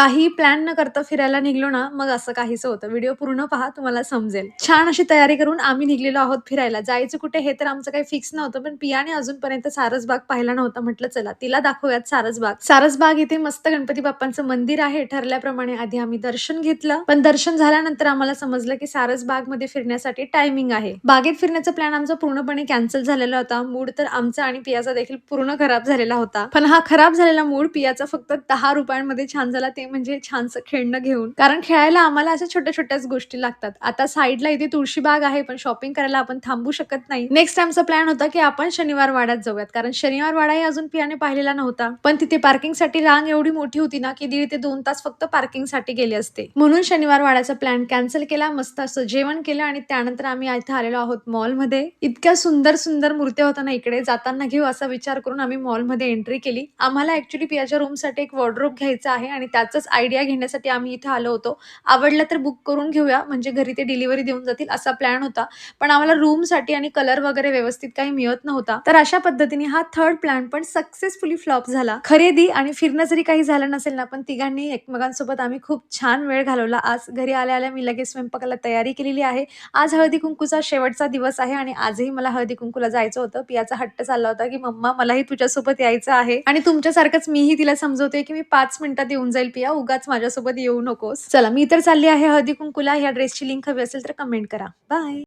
काही प्लॅन न करता फिरायला निघलो ना, मग असं काहीसं होतं. व्हिडिओ पूर्ण पहा, तुम्हाला समजेल. छान अशी तयारी करून आम्ही निघलेलो आहोत फिरायला. जायचं कुठे हे तर आमचं काही फिक्स नव्हतं, पण पियाने अजूनपर्यंत सारसबाग पाहिला नव्हता. म्हटलं चला तिला दाखवूयात सारसबाग. सारसबाग इथे मस्त गणपती बाप्पांचं मंदिर आहे. ठरल्याप्रमाणे आधी आम्ही दर्शन घेतलं, पण दर्शन झाल्यानंतर आम्हाला समजलं की सारसबागमध्ये फिरण्यासाठी टायमिंग आहे. बागेत फिरण्याचा प्लॅन आमचा पूर्णपणे कॅन्सल झालेला होता. मूड तर आमचा आणि पियाचा देखील पूर्ण खराब झालेला होता. पण हा खराब झालेला मूड पियाचा फक्त ₹10 छान झाला, ते म्हणजे छानसं खेळणं घेऊन. कारण खेळायला आम्हाला अशा छोट्या-छोट्याच गोष्टी लागतात. आता साईडला इथे तुळशीबाग आहे, पण शॉपिंग करायला आपण थांबू शकत नाही. नेक्स्ट आमचा प्लॅन होता की आपण शनिवार वाड्यात जाऊयात, कारण शनिवार वाडाही अजून पियाने पाहिलेला नव्हता. पण तिथे पार्किंगसाठी रांग एवढी मोठी होती ना, की 1.5 ते 2 तास फक्त पार्किंगसाठी गेले असते. म्हणून शनिवार वाड्याचा प्लॅन कॅन्सल केला. मस्त असं जेवण केलं आणि त्यानंतर आम्ही इथे आलेलो आहोत मॉलमध्ये. इतक्या सुंदर मूर्त्या होत्या ना, इकडे जाताना घेऊ असा विचार करून आम्ही मॉलमध्ये एंट्री केली. आम्हाला ऍक्च्युली पियाच्या रूमसाठी एक वॉर्डरोब घ्यायचा आहे आणि त्याचाच आयडिया घेण्यासाठी आम्ही इथे आलो होतो. आवडलं तर बुक करून घेऊया, म्हणजे घरी ते डिलिव्हरी देऊन जातील असा प्लॅन होता. पण आम्हाला रूमसाठी आणि कलर वगैरे व्यवस्थित काही मिळत नव्हता. तर अशा पद्धतीने हा थर्ड प्लॅन पण सक्सेसफुली फ्लॉप झाला. खरेदी आणि फिरणं जरी काही झालं नसेल ना, पण तिघांनी एकमेकांसोबत आम्ही खूप छान वेळ घालवला. आज घरी आल्या मी लगेच स्वयंपाकाला तयारी केलेली आहे. आज हळदी कुंकूचा शेवटचा दिवस आहे आणि आजही मला हळदी कुंकूला जायचं होतं. पियाचा हट्ट चालला होता की मम्मा मलाही तुझ्यासोबत यायचं आहे, आणि तुमच्यासारखंच मीही तिला समजवते की मी 5 मिनिटात येऊन जाईल पिया, उगाच माझ्यासोबत येऊ नकोस. चला मी तर चालली आहे हळदी कुंकूला. ह्या ड्रेसची लिंक हवी असेल तर कमेंट करा. बाय.